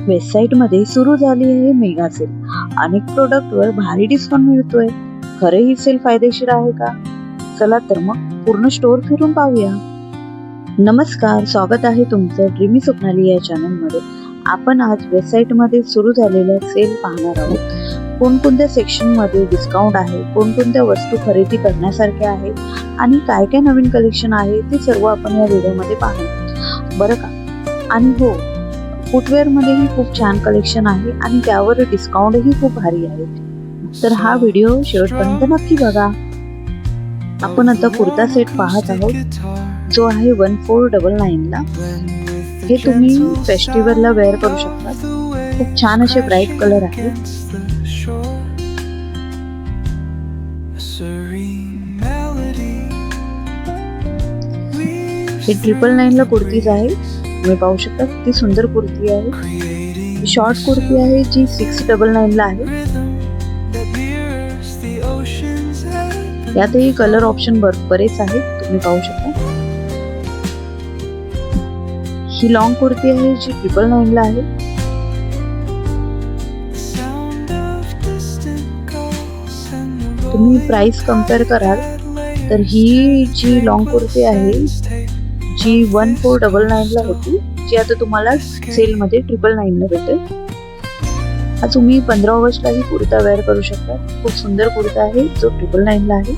वेबसाईटमध्ये सुरू झाली आहे मेगा सेल. अनेक प्रोडक्टवर भारी डिस्काउंट मिळतोय. खरे ही सेल फायदेशीर आहे का? चला तर मग पूर्ण स्टोअर फिरून पाहूया. नमस्कार, स्वागत आहे तुमचं ड्रीमी स्वप्नाली या चॅनलमध्ये. आपण आज वेबसाईटमध्ये सुरू झालेला सेल पाहणार आहोत. कोणकोणत्या सेक्शनमध्ये डिस्काउंट आहे, कोणकोणत्या वस्तू खरेदी करण्यासारख्या आहे आणि काय काय नवीन कलेक्शन आहे ते सर्व आपण या व्हिडिओमध्ये पाहणार बरं का. आणि हो, फुटवेअरमध्येही खूप छान कलेक्शन आहे आणि त्यावर डिस्काउंटही खूप भारी आहे. तर हा व्हिडिओ शेवटपर्यंत नक्की बघा. आपण आता कुर्ता सेट पाहत आहोत, जो आहे 1499 ला. हे तुम्ही फेस्टिवलला वेअर करू शकता. खूप छान असे ब्राईट कलर आहेत. हे 999 ला कुर्तीज आहे. तुम्ही पाहू शकता किती सुंदर कुर्ती आहे. शॉर्ट कुर्ती आहे जी 699 ला आहे. यातही कलर ऑप्शन बरेच आहेत, तुम्ही पाहू शकता. ही लॉंग कुर्ती आहे जी 999 ला आहे. तुम्ही प्राइस कम्पेअर कराल तर ही जी लॉंग कुर्ती आहे जी 1499 ला होती, जी आता तुम्हाला सेल मध्ये 999 ला भेटेल. हा तुम्ही 15 ऑगस्टला ही कुर्ता वेअर करू शकता. खूप सुंदर कुर्ता आहे जो 999 ला आहे.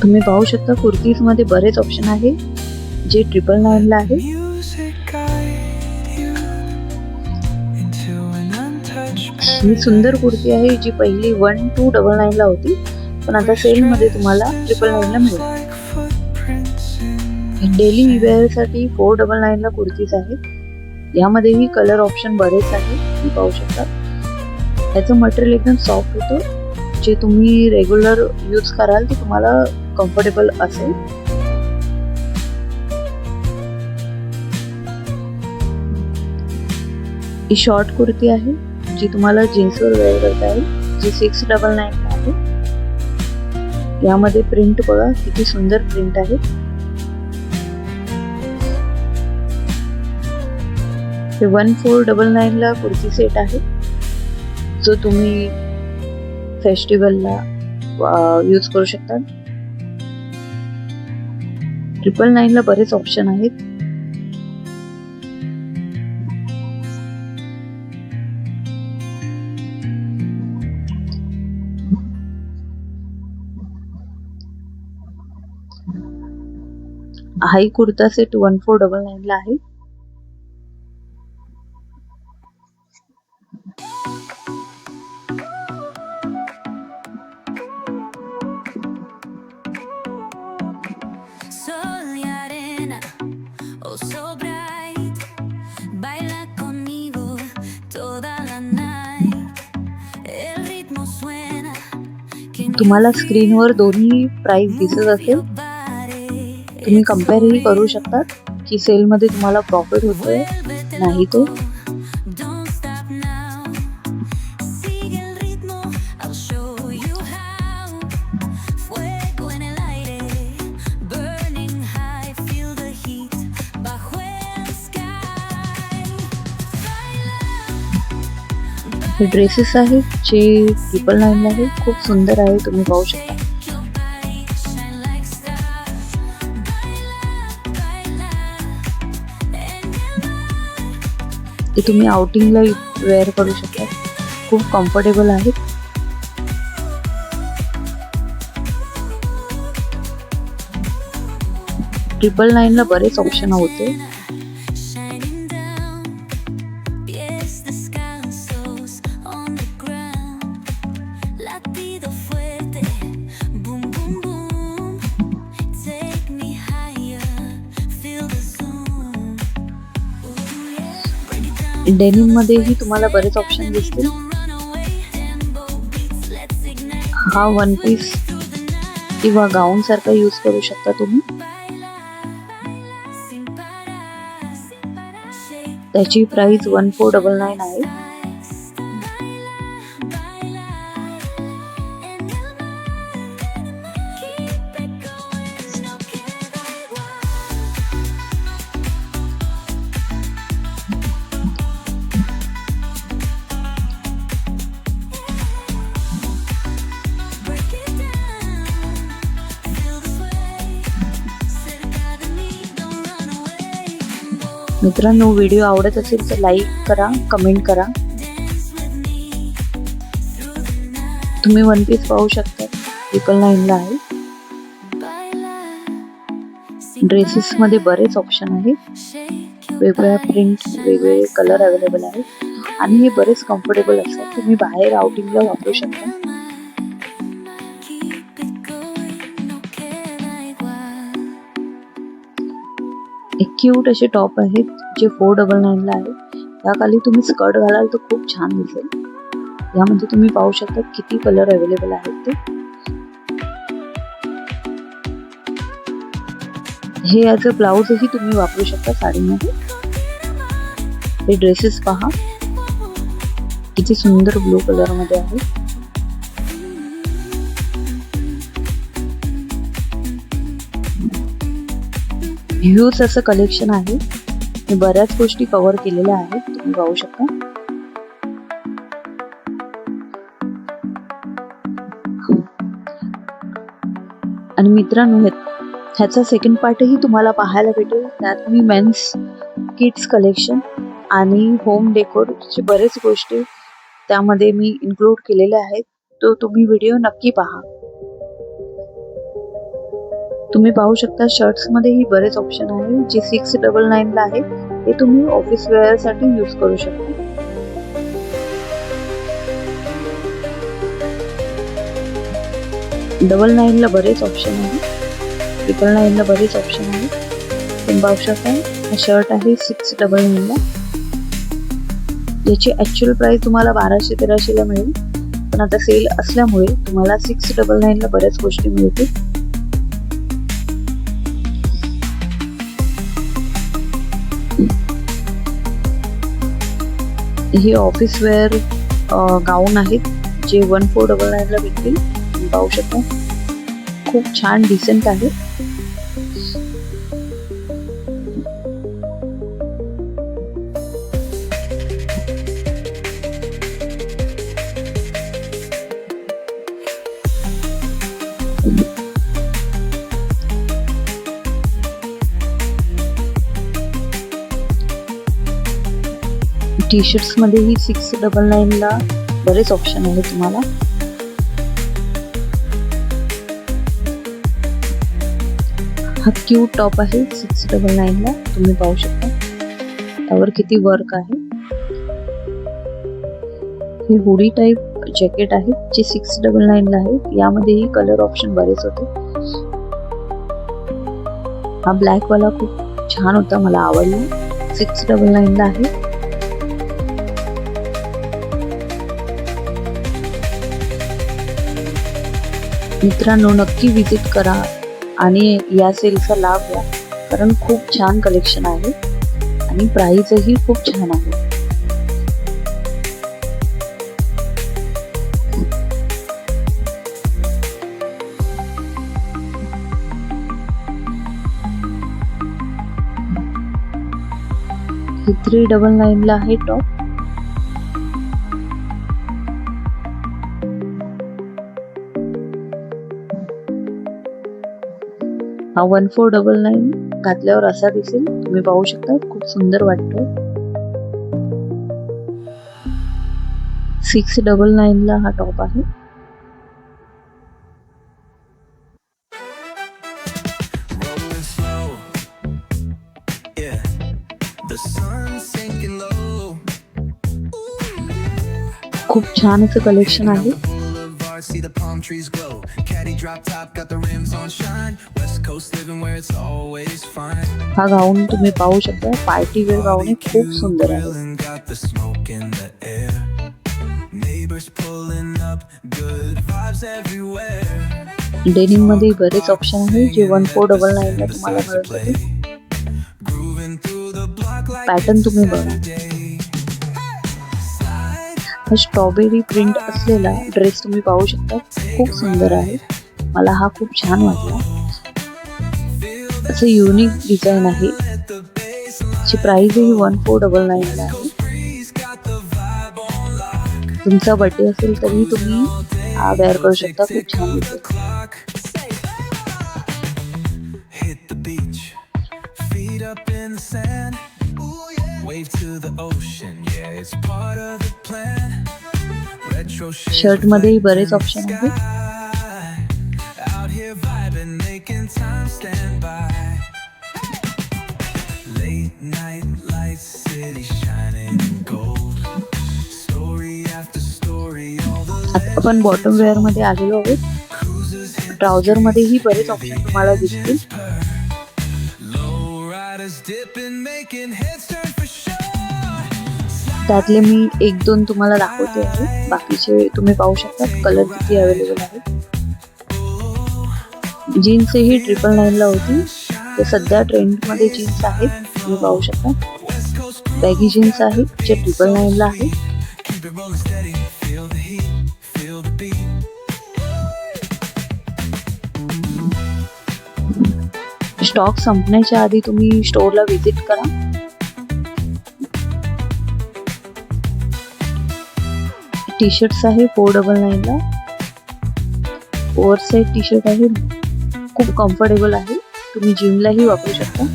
तुम्ही पाहू शकता कुर्तीज मध्ये बरेच ऑप्शन आहे जे 999 ला आहे. ही सुंदर कुर्ती आहे जी पहिली 1299 ला होती, पण आता सेल मध्ये तुम्हाला 999 ला मिळेल. डेली वेअर साठी 499 ला कुर्तीज आहे. यामध्येही कलर ऑप्शन बरेच आहे, तुम्ही पाहू शकता. याचं मटेरियल एकदम सॉफ्ट होतं. जे तुम्ही रेग्युलर यूज कराल ते तुम्हाला कम्फर्टेबल असेल. ही शॉर्ट कुर्ती आहे जी तुम्हाला जीन्सवर वेअर करता येईल, जी 699 ला आहे. यामध्ये प्रिंट बघा किती सुंदर प्रिंट आहे. हे 1499 ला कुर्ती सेट आहे, जो तुम्ही फेस्टिवलला यूज करू शकता. 999 ला बरेच ऑप्शन आहेत. हाही कुर्ता सेट 1499 ला आहे. तुम्हाला स्क्रीनवर दोन्ही प्राइस दिसत असेल. तुम्ही कम्पेअरही करू शकता की सेल मध्ये तुम्हाला प्रॉफिट होतोय नाही तो. हे ड्रेसेस आहेत जे 999 ला आहे. खूप सुंदर आहे, तुम्ही पाहू शकता. ते तुम्ही आउटिंगला वेअर करू शकता. खूप कम्फर्टेबल आहेत. $999 ला बरेच ऑप्शन होते. डेनिम मध्येही तुम्हाला बरेच ऑप्शन दिसतील. हा वन पीस किंवा गाऊन सारखा यूज करू शकता तुम्ही. त्याची प्राइस 1499 आहे. मित्रांनो, व्हिडिओ आवडत असेल तर लाईक करा, कमेंट करा. तुम्ही वन पीस पाहू शकता, 999 ला आहे. ड्रेसेस मध्ये बरेच ऑप्शन आहेत, वेगवेगळ्या प्रिंट, वेगवेगळे कलर अवेलेबल आहेत आणि हे बरेच कम्फर्टेबल असतात. तुम्ही बाहेर आउटिंगला वापरू शकता. एक क्यूट असे टॉप आहेत जे 499 ला आहे. त्याखाली तुम्ही स्कर्ट घालाल तर खूप छान दिसेल. यामध्ये तुम्ही पाहू शकता किती कलर अवेलेबल आहेत ते. हे ॲज अ ब्लाउजही तुम्ही वापरू शकता साडीमध्ये. हे ड्रेसेस पहा किती सुंदर ब्लू कलर मध्ये आहे. ह्यूज असं कलेक्शन आहे. मी बऱ्याच गोष्टी कव्हर केलेल्या आहेत, तुम्ही पाहू शकता. आणि मित्रांनो, ह्याचा सेकंड पार्टही तुम्हाला पाहायला भेटेल. त्यात मी मेन्स किड्स कलेक्शन आणि होम डेकोरचे बरेच गोष्टी त्यामध्ये मी इन्क्लूड केलेल्या आहेत. तो तुम्ही व्हिडिओ नक्की पहा. तुम्ही पाहू शकता शर्ट्स मध्येही बरेच ऑप्शन आहे जे 699 ला आहे. ते तुम्ही ऑफिस वेअर साठी यूज करू शकता. डबल 9 ला बरेच ऑप्शन आहे. 999 ला बरेच ऑप्शन आहे. तुम्ही पाहू शकता हा शर्ट आहे 699 ला. याची ऍक्च्युअल प्राइस तुम्हाला 1200-1300 ला मिळेल, पण आता सेल असल्यामुळे तुम्हाला 699 ला बऱ्याच गोष्टी मिळतील. हे ऑफिस वेअर गाऊन आहेत जे 1499 ला भेटतील. तुम्ही पाहू शकता खूप छान डिसेंट आहे. टी शर्ट्स मध्येही 699 ला बरेच ऑप्शन आहे तुम्हाला. हा क्यूट टॉप आहे 699 ला. तुम्ही पाहू शकता त्यावर किती वर्क आहे. हे हुडी टाइप जॅकेट आहे जे 699 ला आहे. यामध्येही कलर ऑप्शन बरेच होते. हा ब्लॅक वाला खूप छान होता, मला आवडला. 699 ला आहे. मित्रांनो, नक्की विजिट करा आणि या सेलचा लाभ घ्या, कारण खूप छान कलेक्शन आहे आणि प्राइसही खूप छान आहे. हे 399 ला आहे टॉप. हा 1499 घातल्यावर असा दिसेल. तुम्ही पाहू शकता खूप सुंदर वाटतो. 699 ला हा टॉप आहे. खूप छान असं कलेक्शन आहे. See the palm trees glow. Caddy drop top got the rims on shine. West Coast living where it's always fine. हा गाऊन तुम्ही पाहू शकता, पार्टी वेअर गाऊन आहे, खूप सुंदर आहे. got the smoke in the air. Neighbors pulling up, good vibes everywhere. Denim मध्ये बरेच ऑप्शन आहे जे 1499 ला तुम्हाला मिळतील. पॅटर्न तुम्ही बघा. हा स्ट्रॉबेरी प्रिंट असलेला ड्रेस तुम्ही पाहू शकता, खूप सुंदर आहे. मला हा खूप छान वाटला. असं युनिक डिझाईन आहे. ची प्राइस ही 1499 ला आहे. तुमचा बर्थडे असेल तरी तुम्ही हा वेअर करू शकता, खूप छान दिसेल. शर्ट मध्येही बरेच ऑप्शन आहेत. आता आपण बॉटम वेअर मध्ये आलेलो आहोत. ट्राउझर मध्येही बरेच ऑप्शन तुम्हाला दिसतील. त्यातले मी 1-2 तुम्हाला दाखवते आहे. बाकीचे तुम्ही पाहू शकता कलर किती अवेलेबल आहेत. जीन्स ही 999 ला होती. ते सध्या ट्रेंड मध्ये जीन्स आहेत, तुम्ही पाहू शकता. बॅगी जीन्स आहे जे 999 ला आहे. स्टॉक संपण्याच्या आधी तुम्ही स्टोअरला व्हिजिट करा. टी शर्ट्स आहे 499 ला. ओव्हरसाइज टी शर्ट आहे, खूप कम्फर्टेबल आहे. तुम्ही जिमलाही वापरू शकता.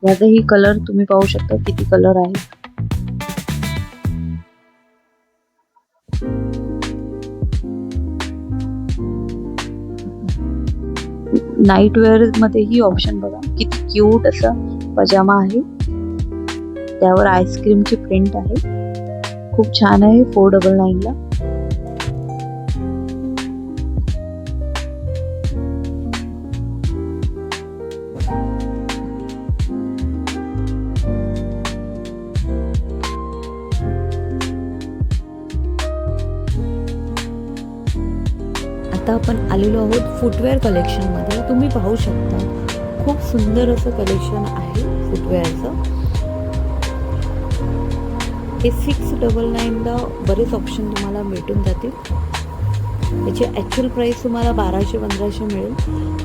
यातही कलर तुम्ही पाहू शकता किती कलर आहेत. नाईट वेअर मध्येही ऑप्शन बघा, किती क्यूट असा पजामा आहे. त्यावर आईस्क्रीमची प्रिंट आहे, खूप छान आहे. 499 ला. आता आपण आलेलो आहोत फुटवेअर कलेक्शन मध्ये. तुम्ही पाहू शकता खूप सुंदर असं कलेक्शन आहे फुटवेअरचं. हे 699 ला बरेच ऑप्शन तुम्हाला भेटून जातील. याची ॲक्च्युअल प्राइस तुम्हाला 1200-1500 मिळेल,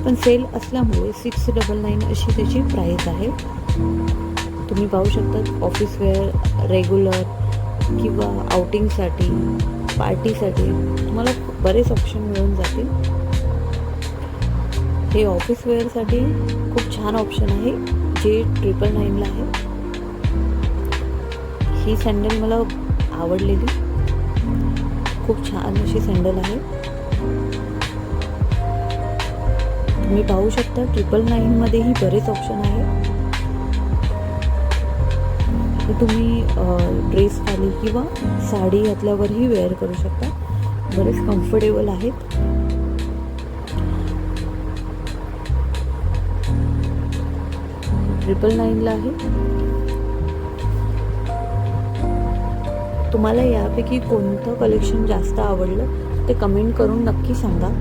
पण सेल असल्यामुळे 699 अशी त्याची प्राइस आहे. तुम्ही पाहू शकता ऑफिस वेअर, रेग्युलर किंवा आउटिंगसाठी, पार्टीसाठी तुम्हाला बरेच ऑप्शन मिळून जातील. हे ऑफिस वेअरसाठी खूप छान ऑप्शन आहे जे 999 ला आहे. ही सँडल मला आवडलेली, खूप छान अशी सँडल आहे. तुम्ही पाहू शकता 999 मध्येही बरेच ऑप्शन आहे. तुम्ही ड्रेस खाली किंवा साडी घातल्यावरही वेअर करू शकता. बरेच कम्फर्टेबल आहेत. $999 ला आहे. तुम्हाला यापैकी कोणतं कलेक्शन जास्त आवडलं ते कमेंट करून नक्की सांगा.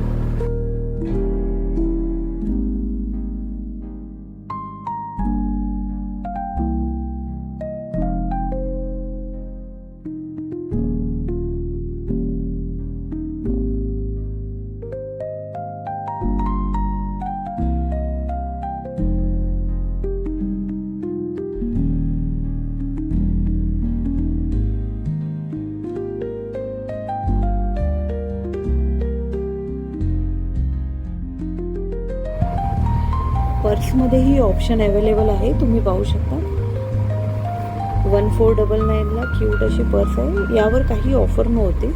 पर्समध्येही ऑप्शन अवेलेबल आहे, तुम्ही पाहू शकता. 1499 ला क्यूट अशी पर्स आहे. यावर काही ऑफर नव्हते.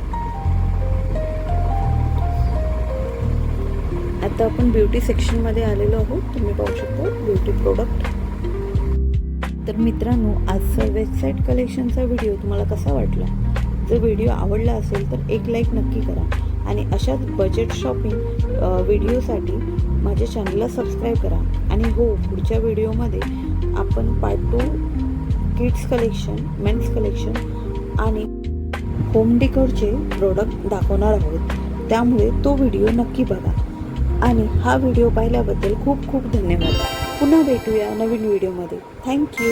आता आपण ब्युटी सेक्शन मध्ये आलेलो आहोत. तुम्ही पाहू शकता ब्युटी प्रोडक्ट. तर मित्रांनो, आजचा वेबसाईट कलेक्शनचा व्हिडिओ तुम्हाला कसा वाटला? जर व्हिडिओ आवडला असेल तर एक लाईक नक्की करा आणि अशाच बजेट शॉपिंग व्हिडिओसाठी माझ्या चॅनलला सबस्क्राईब करा. आणि हो, पुढच्या व्हिडिओमध्ये आपण part 2 kids collection, men's collection आणि होम डेकोरचे प्रोडक्ट दाखवणार आहोत. त्यामुळे तो व्हिडिओ नक्की बघा. आणि हा व्हिडिओ पाहिल्याबद्दल खूप खूप धन्यवाद. पुन्हा भेटूया नवीन व्हिडिओमध्ये. थँक्यू.